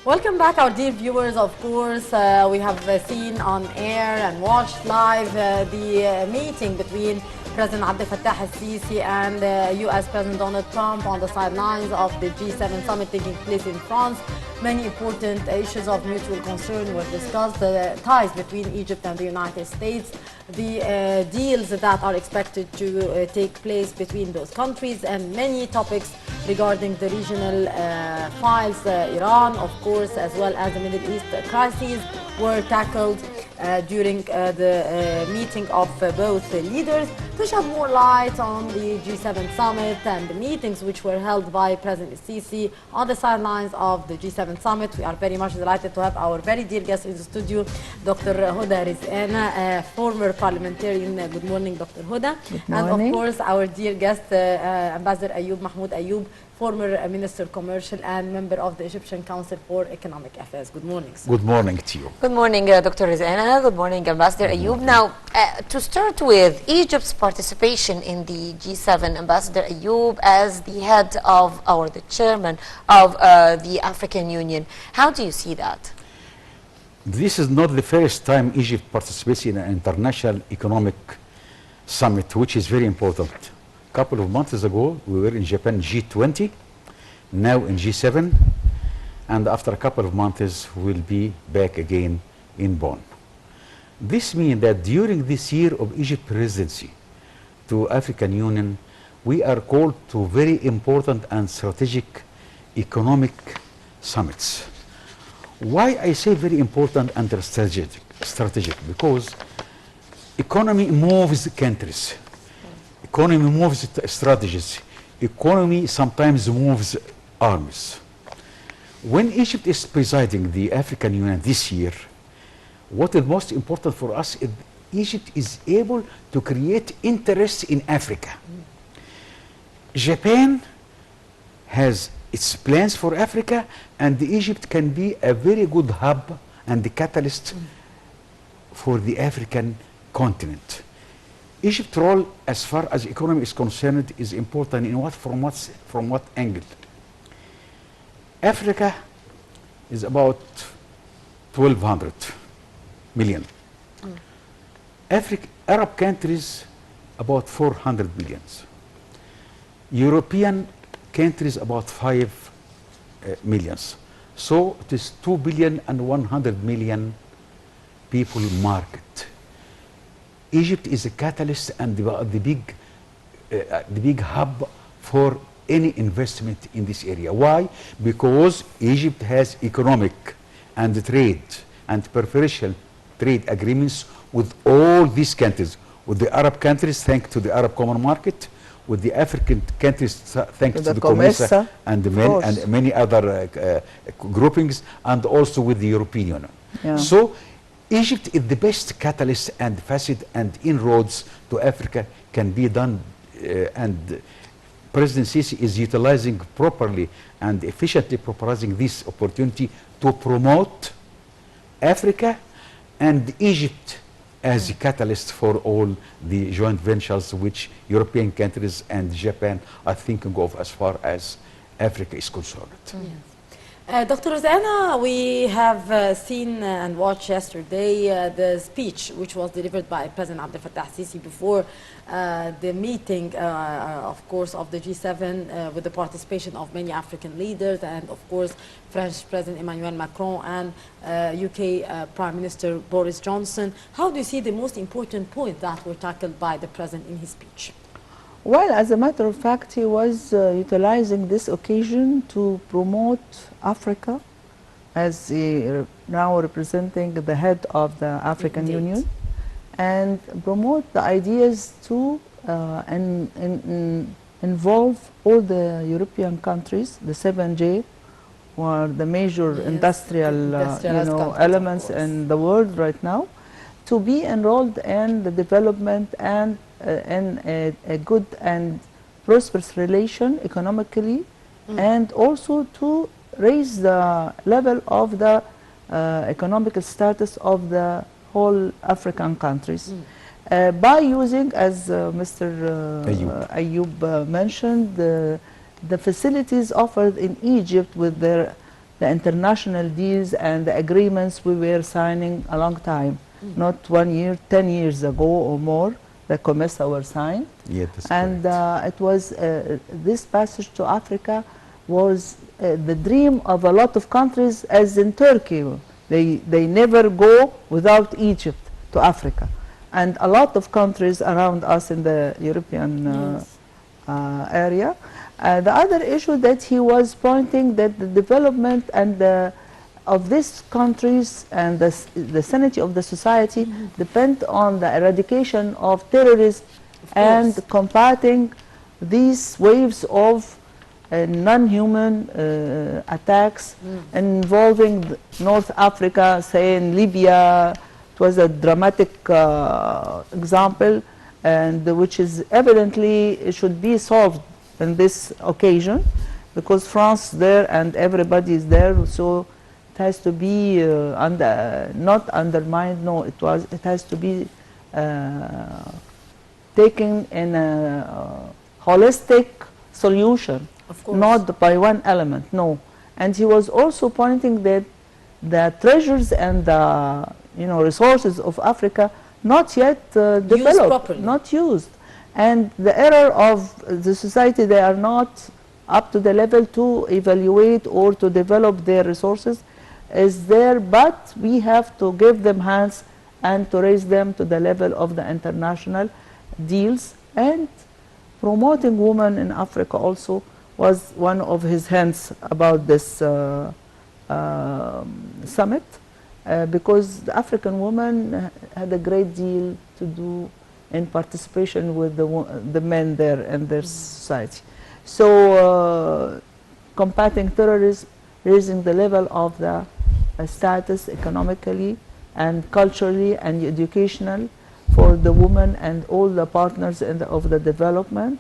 Welcome back, our dear viewers. Of course, we have seen on air and watched live the meeting between President Abdel Fattah al-Sisi and U.S. President Donald Trump on the sidelines of the G7 summit taking place in France. Many important issues of mutual concern were discussed, the ties between Egypt and the United States, the deals that are expected to take place between those countries, and many topics regarding the regional files, Iran, of course, as well as the Middle East crises were tackled during the meeting of both leaders. To shed more light on the G7 summit and the meetings which were held by President Sisi on the sidelines of the G7 summit, we are very much delighted to have our very dear guest in the studio, Dr. Huda Rizana, former parliamentarian. Good morning, Dr. Huda. Good morning. And of course, our dear guest, Ambassador Ayoub, Mahmoud Ayoub, former Minister of Commercial and member of the Egyptian Council for Economic Affairs. Good morning, sir. Good morning to you. Good morning, Dr. Rizana. Good morning, Ambassador Ayoub. Now, to start with, Egypt's participation in the G7, Ambassador Ayoub, as the head of, or the chairman of the African Union, how do you see that? This is not the first time Egypt participates in an international economic summit, which is very important. A couple of months ago, we were in Japan G20, now in G7, and after a couple of months, we'll be back again in Bonn. This means that during this year of Egypt presidency to African Union, we are called to very important and strategic economic summits. Why I say very important and strategic? Because economy moves countries. Economy moves strategies. Economy sometimes moves armies. When Egypt is presiding the African Union this year, what is most important for us is Egypt is able to create interest in Africa. Japan has its plans for Africa, and Egypt can be a very good hub and the catalyst for the African continent. Egypt's role as far as economy is concerned is important in from what angle? Africa is about 1,200 million. Arab countries about 400 million. European countries about 5 million. So it is 2,100,000,000 people market. Egypt is a catalyst and the big hub for any investment in this area. Why? Because Egypt has economic and trade and preferential trade agreements with all these countries, with the Arab countries thanks to the Arab Common Market, with the African countries thanks to the COMESA and many other groupings, and also with the European Union. Yeah. So Egypt is the best catalyst and facet, and inroads to Africa can be done, and President Sisi is utilizing properly and efficiently proposing this opportunity to promote Africa and Egypt as a catalyst for all the joint ventures which European countries and Japan are thinking of as far as Africa is concerned. Dr. Rizana, we have seen and watched yesterday the speech which was delivered by President Abdel Fattah al-Sisi before the meeting, of course, of the G7 with the participation of many African leaders and, of course, French President Emmanuel Macron and UK Prime Minister Boris Johnson. How do you see the most important points that were tackled by the President in his speech? Well, as a matter of fact, he was utilizing this occasion to promote Africa as now representing the head of the African Union, and promote the ideas to involve all the European countries, the 7J, or the major industrial elements in the world right now, to be enrolled in the development and in a good and prosperous relation economically, and also to raise the level of the economic status of the whole African countries by using, as Mr. Ayoub mentioned, the facilities offered in Egypt with their the international deals and the agreements we were signing a long time, not 1 year, 10 years ago or more, the COMESA were signed. Yeah, that's And correct. it was, this passage to Africa was the dream of a lot of countries, as in Turkey. They never go without Egypt to Africa. And a lot of countries around us in the European Yes. area. The other issue that he was pointing that the development and of these countries and the sanity of the society depend on the eradication of terrorism and combating these waves of non-human attacks involving North Africa, say in Libya. It was a dramatic example, and which is evidently should be solved in this occasion, because France there and everybody is there, so it has to be not undermined. No, it has to be taken in a holistic solution, Of course. not by one element. No, and he was also pointing that the treasures and the resources of Africa not yet developed, properly. not used, and the error of the society, they are not up to the level to evaluate or to develop their resources is there, but we have to give them hands and to raise them to the level of the international deals. And promoting women in Africa also was one of his hints about this summit, because the African women had a great deal to do in participation with the men there and their society. So combating terrorism, raising the level of the status economically and culturally and educational for the women and all the partners of the development.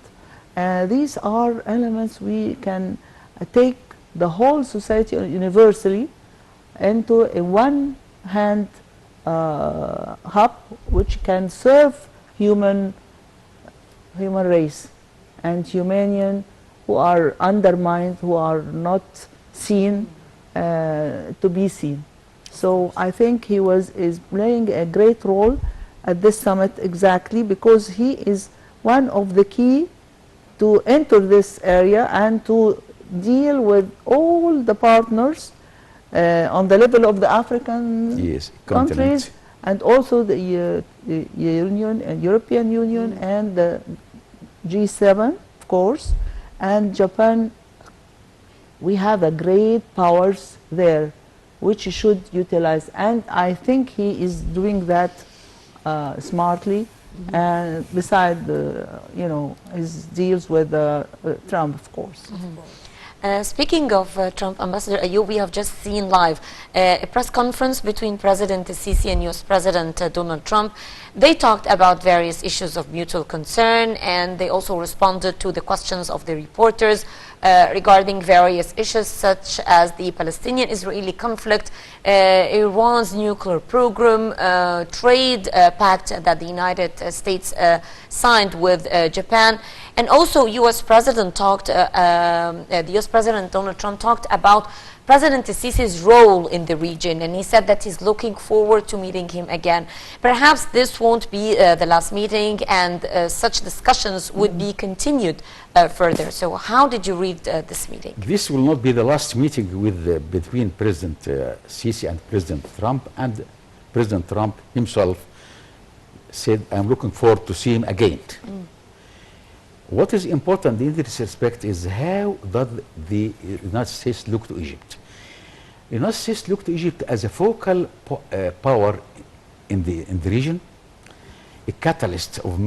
These are elements we can take the whole society universally into a one-hand hub which can serve human race and humanian who are undermined, who are not seen to be seen. So I think he is playing a great role at this summit, exactly because he is one of the key to enter this area and to deal with all the partners on the level of the African countries, and also the European Union and the G7, of course, and Japan. We have a great powers there which he should utilize, and I think he is doing that smartly. And beside his deals with Trump, of course. Speaking of Trump, Ambassador Ayoub, we have just seen live a press conference between President Sisi and U.S. President Donald Trump. They talked about various issues of mutual concern, and they also responded to the questions of the reporters regarding various issues such as the Palestinian-Israeli conflict, Iran's nuclear program, trade pact that the United States signed with Japan. And also U.S. President the U.S. President Donald Trump talked about President Sisi's role in the region, and he said that he's looking forward to meeting him again. Perhaps this won't be the last meeting, and such discussions would be continued further. So how did you read this meeting? This will not be the last meeting between President Sisi and President Trump, and President Trump himself said, I'm looking forward to see him again. What is important in this respect is how does the United States look to Egypt. The United States look to Egypt as a focal power in the region, a catalyst of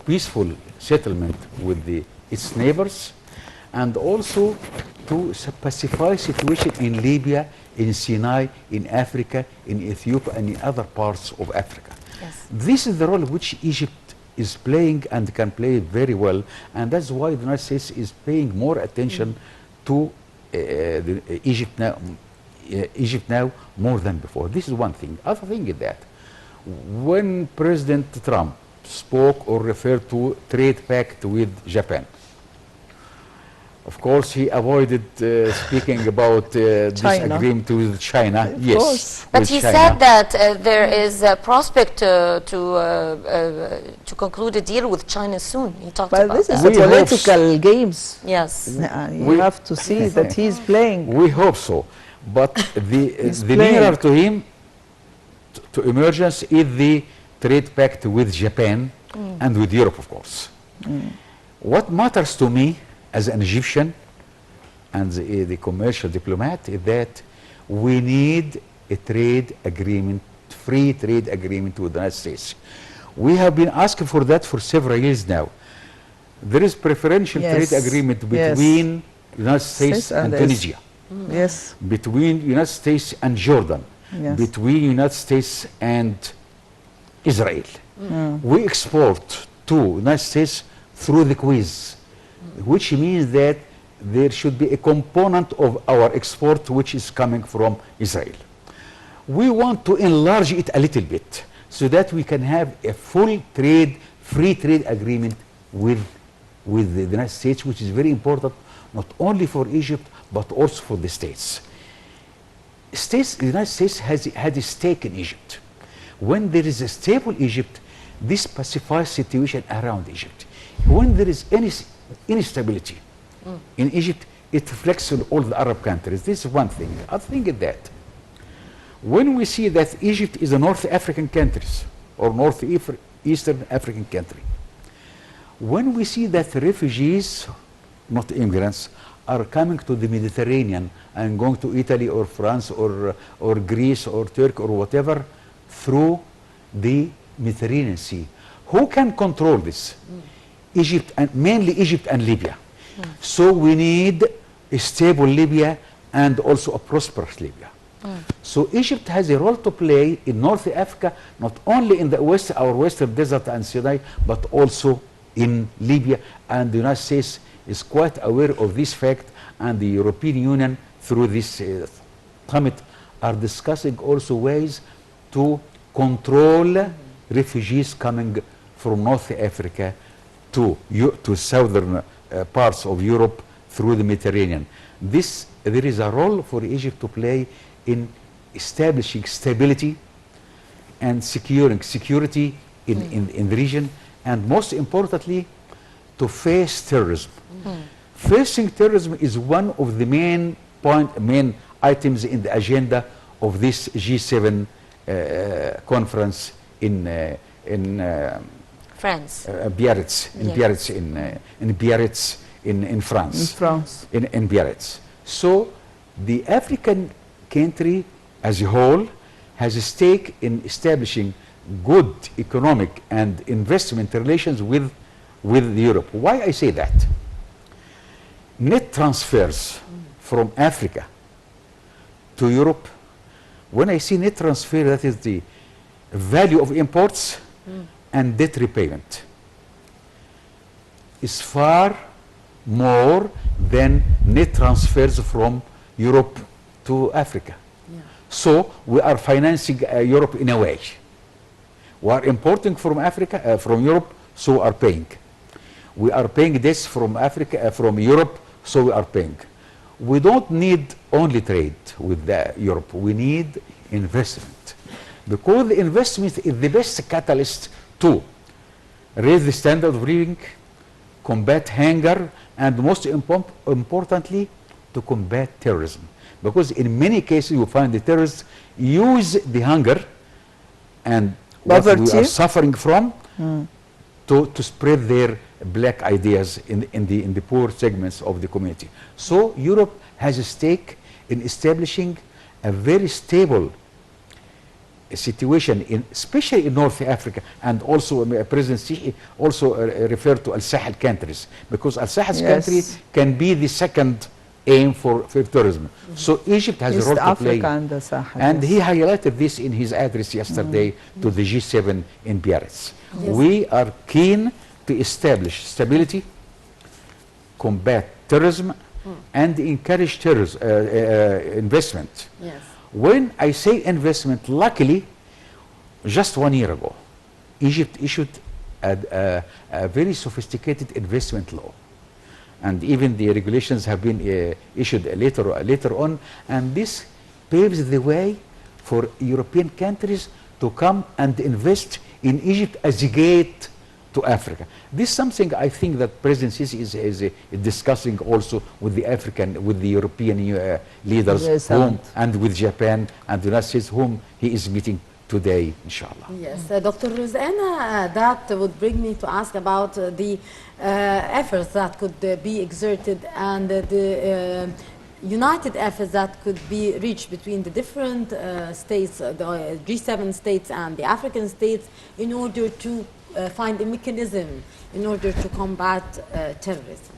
peaceful settlement with its neighbors, and also to pacify situation in Libya, in Sinai, in Africa, in Ethiopia, and in other parts of Africa. Yes. This is the role which Egypt is playing and can play very well, and that's why the United States is paying more attention to Egypt now more than before. This is one thing. Other thing is that when President Trump spoke or referred to trade pact with Japan, Of course, he avoided speaking about this agreement with China. Yes, course. But he said that there is a prospect to conclude a deal with China soon. He talked But about this is that. a political games. Yes. You have to see that he's playing. We hope so. But the nearer to him, to emergence, is the trade pact with Japan and with Europe, of course. What matters to me as an Egyptian and the commercial diplomat is that we need a trade agreement, free trade agreement with the United States. We have been asking for that for several years now. There is preferential trade agreement between United States and Tunisia. Yes. Between United States and Jordan. Yes. Between United States and Israel. We export to United States through the quiz, which means that there should be a component of our export which is coming from Israel. We want to enlarge it a little bit so that we can have a full trade, free trade agreement with the United States, which is very important not only for Egypt but also for the States. The United States had a stake in Egypt. When there is a stable Egypt, this pacifies situation around Egypt. When there is any instability in Egypt, it reflects on all the Arab countries. This is one thing. I think that when we see that Egypt is a North African country or Northeastern African country, when we see that refugees, not immigrants, are coming to the Mediterranean and going to Italy or France or Greece or Turkey or whatever through the Mediterranean Sea, who can control this? Egypt, and mainly Egypt and Libya. So we need a stable Libya and also a prosperous Libya. So Egypt has a role to play in North Africa, not only in the our western desert and Sinai, but also in Libya. And the United States is quite aware of this fact, and the European Union through this summit are discussing also ways to control refugees coming from North Africa to southern parts of Europe through the Mediterranean. There is a role for Egypt to play in establishing stability and securing security in the region, and most importantly, to face terrorism. Facing terrorism is one of the main items in the agenda of this G7 conference in France. Biarritz, in France. In Biarritz. So the African country as a whole has a stake in establishing good economic and investment relations with Europe. Why I say that? Net transfers from Africa to Europe, when I see net transfer, that is the value of imports and debt repayment, is far more than net transfers from Europe to Africa. So we are financing Europe in a way. We are importing from Africa, from Europe, so we are paying. We are paying this from Africa, from Europe, so we are paying. We don't need only trade with Europe. We need investment, because the investment is the best catalyst to raise the standard of living, combat hunger, and most importantly, to combat terrorism. Because in many cases you find the terrorists use the hunger and what we are suffering from to spread their black ideas in the poor segments of the community. So Europe has a stake in establishing a very stable situation, especially in North Africa, and also President Sisi also referred to Al-Sahel countries, because Al-Sahel countries can be the second aim for tourism. So Egypt has a role to play. And he highlighted this in his address yesterday to the G7 in Biarritz. We are keen to establish stability, combat terrorism, and encourage tourism, investment. When I say investment, luckily, just 1 year ago, Egypt issued a very sophisticated investment law. and even the regulations have been issued later on, and this paves the way for European countries to come and invest in Egypt as a gate to Africa. This is something I think that President Sisi is discussing also with the European leaders, and with Japan and the United States, whom he is meeting today, inshallah. Yes, Dr. Rosanna, that would bring me to ask about the efforts that could be exerted and the united efforts that could be reached between the different states, the G7 states and the African states, in order to find a mechanism in order to combat terrorism.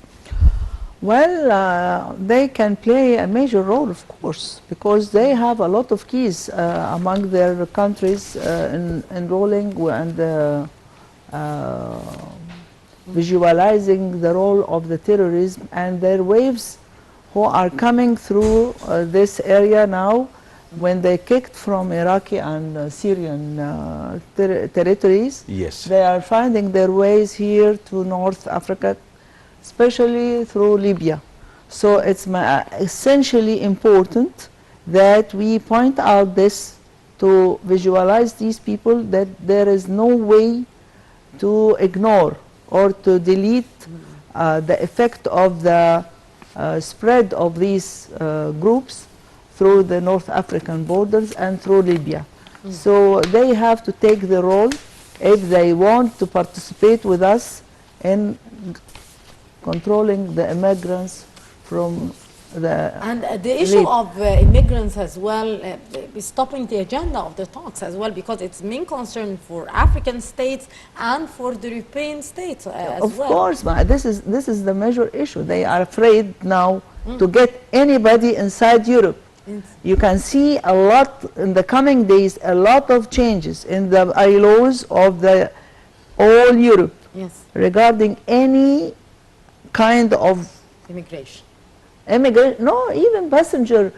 Well, they can play a major role, of course, because they have a lot of keys among their countries in enrolling and visualizing the role of the terrorism and their waves who are coming through this area now. When they kicked from Iraqi and Syrian territories, yes, they are finding their ways here to North Africa, especially through Libya. So it's essentially important that we point out this, to visualize these people, that there is no way to ignore or to delete the effect of the spread of these groups through the North African borders and through Libya. So they have to take the role if they want to participate with us in controlling the immigrants from the and the issue of immigrants as well is stopping the agenda of the talks as well, because it's main concern for African states and for the European states as well. Of course, but this is the major issue. They are afraid now to get anybody inside Europe. You can see a lot in the coming days, a lot of changes in the ILOs of the all Europe, yes, regarding any kind of immigration. No, even passenger,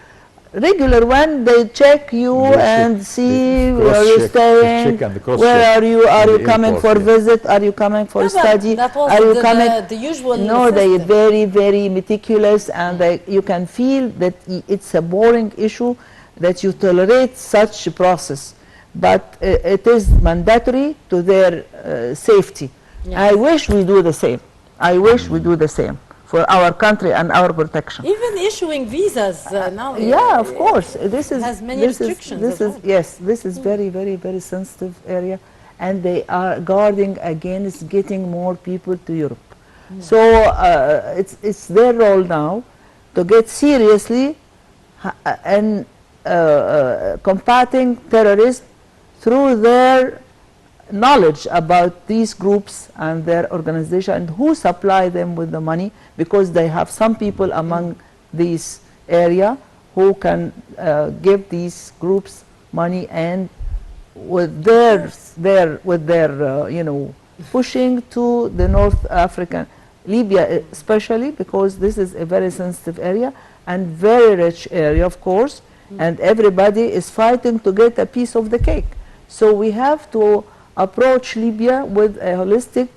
regular one, they check you and see where you're staying, where are you coming for visit, are you coming for study, are you coming, the usual no, they are very, very meticulous, and you can feel that it's a boring issue that you tolerate such a process, but it is mandatory to their safety. Yes. I wish we do the same. I wish we do the same for our country and our protection. Even issuing visas now. Yeah, of course. This is has many restrictions. Yes, this is very, very, very sensitive area, and they are guarding against getting more people to Europe. So it's their role now to get seriously and combating terrorism through their knowledge about these groups and their organization and who supply them with the money, because they have some people among these area who can give these groups money, and with their pushing to the North African, Libya especially, because this is a very sensitive area and very rich area, of course, and everybody is fighting to get a piece of the cake. So we have to approach Libya with a holistic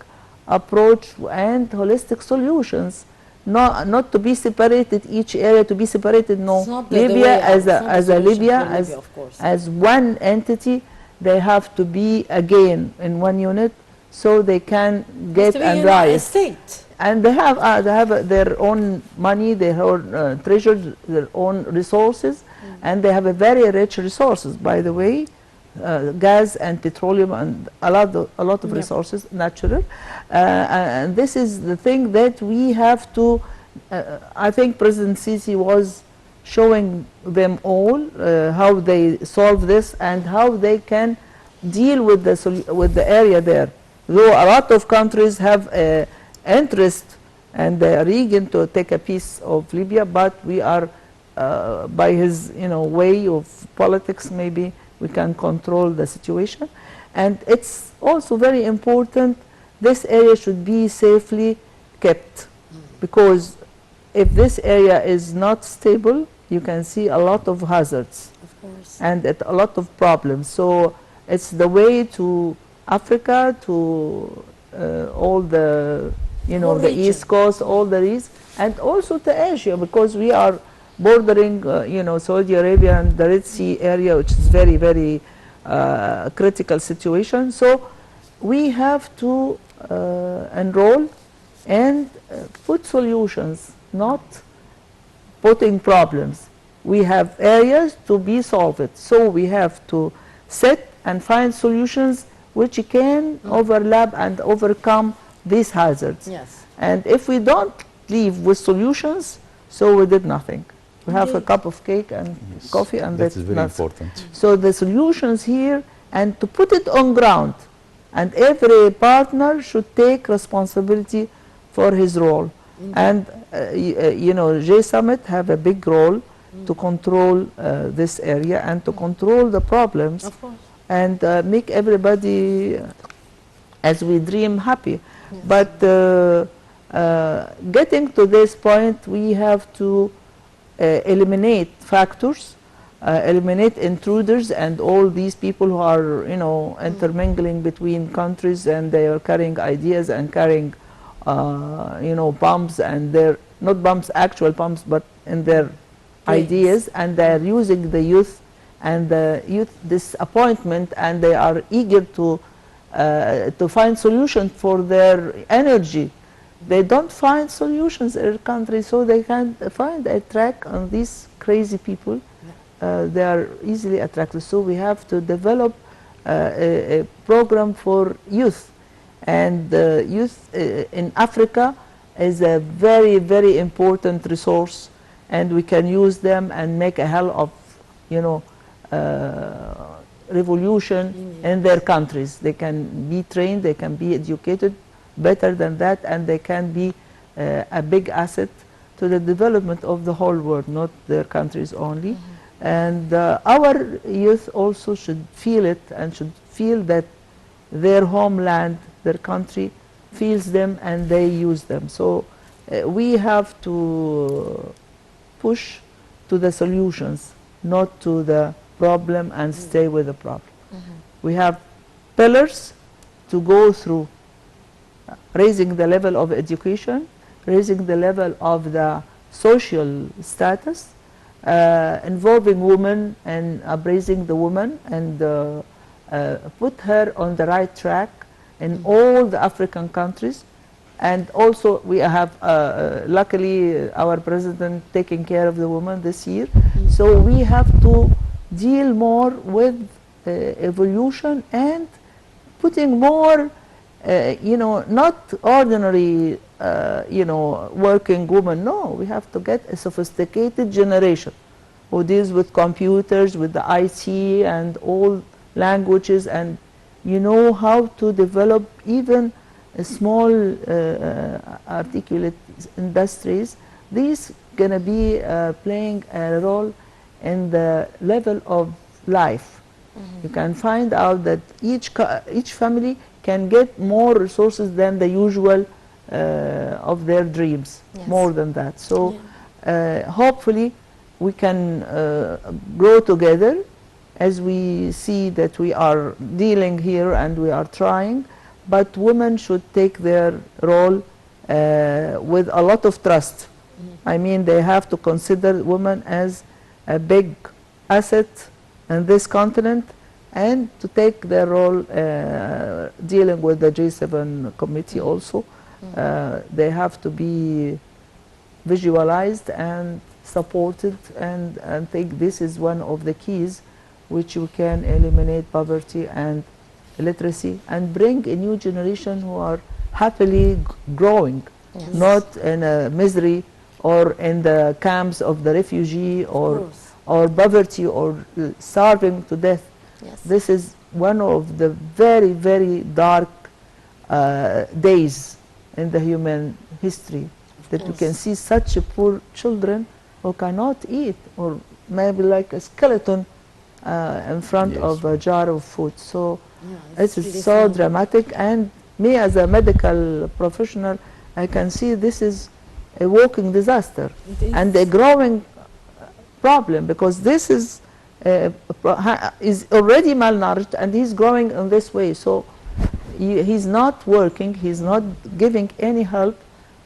approach and holistic solutions, not to be separated, each area to be separated. No, Libya as one entity, they have to be again in one unit, so they can get and rise. And they have their own money, their own treasures, their own resources, and they have a very rich resources, by the way. Gas and petroleum and a lot of resources, natural, and this is the thing that we have to. I think President Sisi was showing them all how they solve this and how they can deal with the area there. Though a lot of countries have interest and they are eager to take a piece of Libya, but we are by his way of politics, maybe we can control the situation. And it's also very important, this area should be safely kept, because if this area is not stable, you can see a lot of hazards, of course, and a lot of problems. So it's the way to Africa, to all the you know, Whole the region. East Coast, all the East, and also to Asia, because we are bordering, you know, Saudi Arabia and the Red Sea area, which is very, very critical situation. So we have to enroll and put solutions, not putting problems. We have areas to be solved, so we have to sit and find solutions which can overlap and overcome these hazards. Yes. And if we don't leave with solutions, so we did nothing. We have a Indeed. cup of cake and coffee, and That that's is very nothing. important. So the solutions here, and to put it on ground, and every partner should take responsibility for his role. And you know, J Summit have a big role to control this area and to control the problems, Of course. and make everybody, as we dream, happy. Yes. But getting to this point, we have to eliminate factors, eliminate intruders and all these people who are, you know, intermingling between countries, and they are carrying ideas and carrying, you know, bombs, and they're not bombs, actual bombs, but in their ideas, and they are using the youth and the youth disappointment, and they are eager to find solutions for their energy. They don't find solutions in their country, so they can find a track on these crazy people. They are easily attracted. So we have to develop a program for youth, and youth in Africa is a very, very important resource, and we can use them and make a hell of, you know, revolution in their countries. They can be trained, they can be educated better than that, and they can be a big asset to the development of the whole world, not their countries only. And our youth also should feel it, and should feel that their homeland, their country, feels them and they use them. So we have to push to the solutions, not to the problem, and stay with the problem. We have pillars to go through: raising the level of education, raising the level of the social status, involving women and upraising the woman, and put her on the right track in all the African countries. And also we have, luckily, our president taking care of the woman this year. So we have to deal more with evolution and putting more, you know, not ordinary, you know, working woman. No, we have to get a sophisticated generation who deals with computers, with the IT and all languages, and you know how to develop even a small articulate industries. These gonna be playing a role in the level of life. You can find out that each family can get more resources than the usual of their dreams, more than that. So hopefully we can grow together, as we see that we are dealing here and we are trying, but women should take their role with a lot of trust. I mean, they have to consider women as a big asset in this continent, and to take their role dealing with the G7 committee also. They have to be visualized and supported, and I think this is one of the keys which you can eliminate poverty and illiteracy and bring a new generation who are happily growing, not in a misery or in the camps of the refugee or poverty or starving to death. This is one of the very, very dark days in the human history, that you can see such poor children who cannot eat, or maybe like a skeleton in front of a jar of food. So this is really so dramatic, and me as a medical professional, I can see this is a walking disaster and a growing problem, because this is already malnourished and he's growing in this way. So he's not working, he's not giving any help,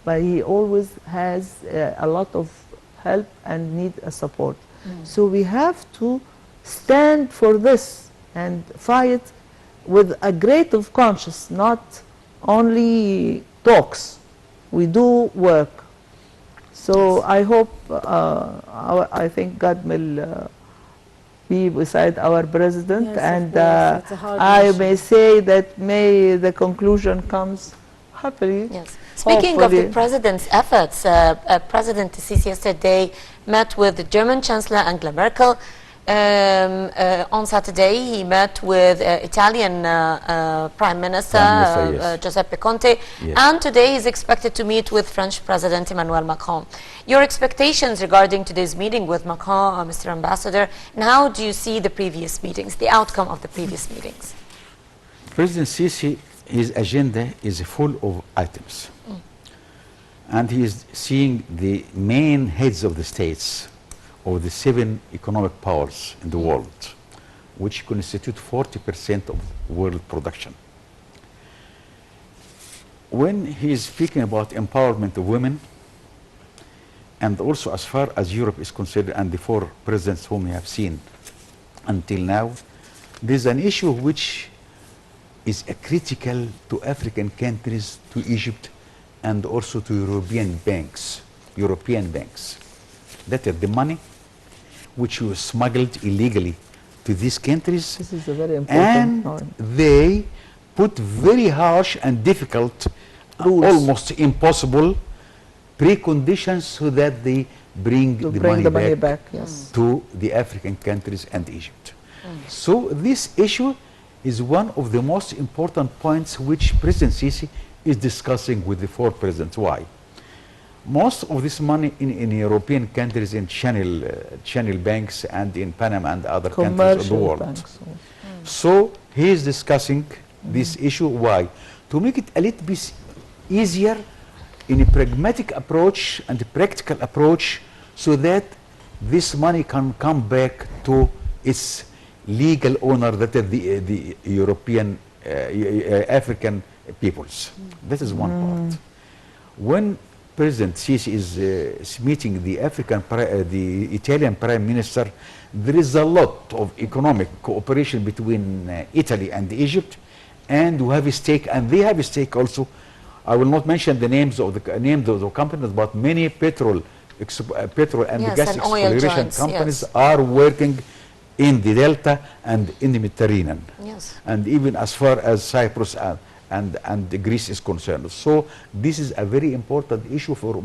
but he always has a lot of help and need a support. So we have to stand for this and fight with a great of conscience, not only talks. We do work. So I hope, I think God will be beside our president, Yes, and it's a hard I mission. may say that may the conclusion comes happily. Yes. Speaking of the Hopefully. president's efforts, President Sisi yesterday met with the German Chancellor Angela Merkel. On Saturday, he met with Italian Prime Minister, Yes. Giuseppe Conte, Yes. and today he's expected to meet with French President Emmanuel Macron. Your expectations regarding today's meeting with Macron, Mr. Ambassador, and how do you see the previous meetings, the outcome of the previous meetings? President Sisi, his agenda is full of items. And he is seeing the main heads of the states of the 7 economic powers in the world, which constitute 40% of world production. When he is speaking about empowerment of women, and also as far as Europe is concerned, and the 4 presidents whom we have seen until now, there's an issue which is critical to African countries, to Egypt, and also to European banks. That is the money which was smuggled illegally to these countries, This is a very important and point. they put very harsh and difficult, Rules. almost impossible preconditions so that they bring, To the, bring money the money back back, yes. to the African countries and Egypt. So this issue is one of the most important points which President Sisi is discussing with the 4 presidents. Why? Most of this money in European countries, in channel banks and in Panama and other countries of the Commercial world. banks. So he is discussing this issue. Why? To make it a little bit easier in a pragmatic approach and a practical approach, so that this money can come back to its legal owner, that is the European, African peoples. That is one part. When President Sisi is meeting the the Italian Prime Minister, there is a lot of economic cooperation between Italy and Egypt, and we have a stake, and they have a stake also. I will not mention the names of the companies, but many petrol and Yes, gas and oil exploration joints, companies yes. are working in the Delta and in the Mediterranean, Yes. and even as far as Cyprus and Greece is concerned. So this is a very important issue for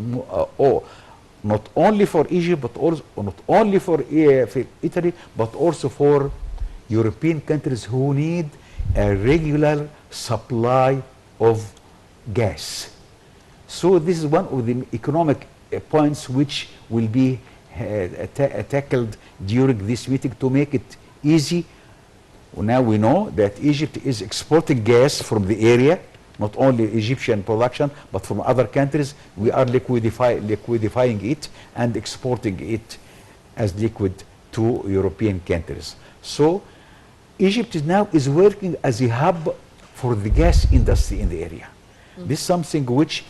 not only for Egypt, but also not only for Italy, but also for European countries who need a regular supply of gas. So this is one of the economic points which will be tackled during this meeting to make it easy. Now we know that Egypt is exporting gas from the area, not only Egyptian production, but from other countries. We are liquidifying it and exporting it as liquid to European countries. So Egypt now is working as a hub for the gas industry in the area. This is something which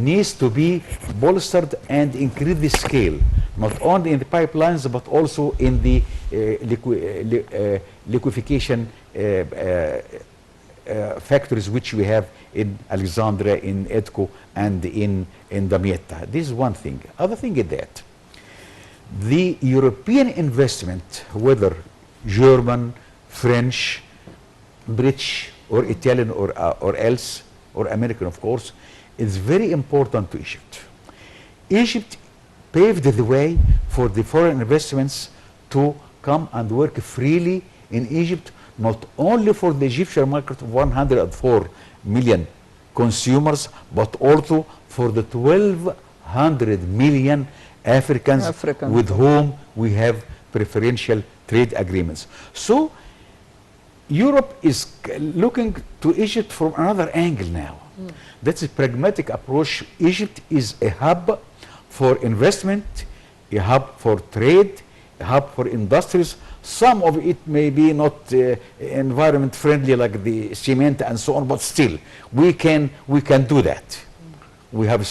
needs to be bolstered and increase the scale, not only in the pipelines, but also in the liquefaction factories which we have in Alexandria, in Edco, and in Damietta. This is one thing. Other thing is that the European investment, whether German, French, British, or Italian, or else, or American, of course, is very important to Egypt. Egypt paved the way for the foreign investments to come and work freely in Egypt, not only for the Egyptian market of 104 million consumers, but also for the 1,200 million Africans with whom we have preferential trade agreements. So Europe is looking to Egypt from another angle now. That's a pragmatic approach. Egypt is a hub for investment, a hub for trade, a hub for industries, Some of it may be not environment friendly, like the cement and so on, but still we can do that. We have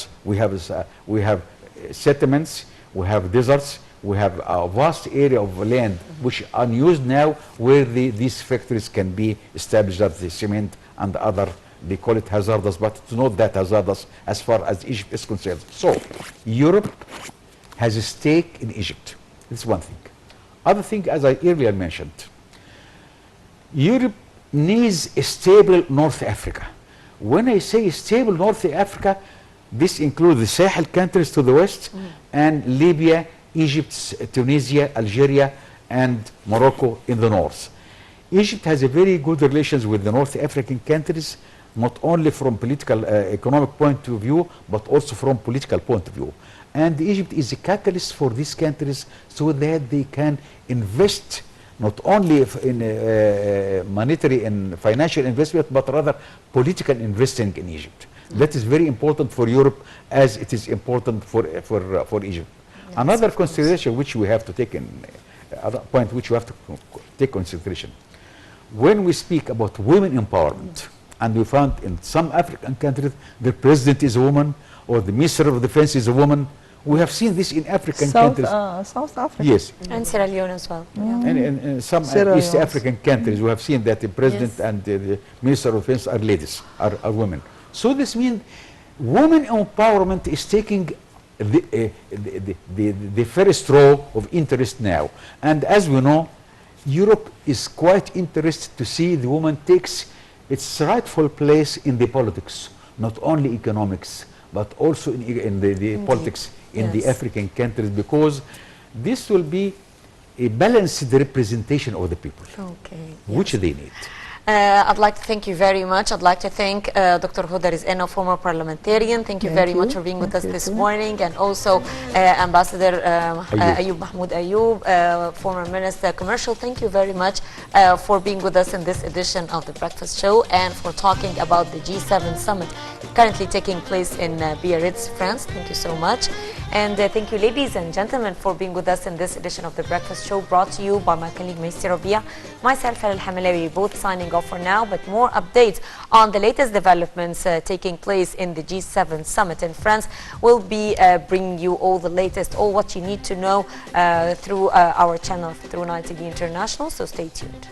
settlements, we have deserts, we have a vast area of land which are unused now, where these factories can be established, as the cement and other, they call it hazardous, but it's not that hazardous as far as Egypt is concerned. So Europe has a stake in Egypt. That's one thing. Other thing, as I earlier mentioned, Europe needs a stable North Africa. When I say stable North Africa, this includes the Sahel countries to the west, and Libya, Egypt, Tunisia, Algeria, and Morocco in the north. Egypt has a very good relations with the North African countries, not only from political, economic point of view, but also from political point of view. And Egypt is a catalyst for these countries so that they can invest not only in monetary and financial investment, but rather political investing in Egypt. That is very important for Europe, as it is important for Egypt. Yes, another consideration which we have to take in, other point which we have to take consideration, when we speak about women empowerment, and we found in some African countries the president is a woman, or the minister of defense is a woman. We have seen this in African countries. South Africa. Yes. And Sierra Leone as well. And in some East African countries, we have seen that the president and the minister of defense are ladies, are women. So this means women empowerment is taking the first row of interest now. And as we know, Europe is quite interested to see the woman takes its rightful place in the politics, not only economics, but also in the politics in the African countries, because this will be a balanced representation of the people, which they need. I'd like to thank you very much. I'd like to thank Dr. Huda Rizeno, former parliamentarian. Thank you very much for being with us this morning. And also Ambassador Ayoub, Mahmoud Ayoub, former Minister Commercial. Thank you very much for being with us in this edition of The Breakfast Show and for talking about the G7 Summit currently taking place in Biarritz, France. Thank you so much. And thank you, ladies and gentlemen, for being with us in this edition of The Breakfast Show, brought to you by my colleague Maisty Rabia, myself Al Hamalawi, both signing off for now, but more updates on the latest developments taking place in the G7 Summit in France. We'll be bringing you all the latest, all what you need to know through our channel, through Nile TV International, so stay tuned.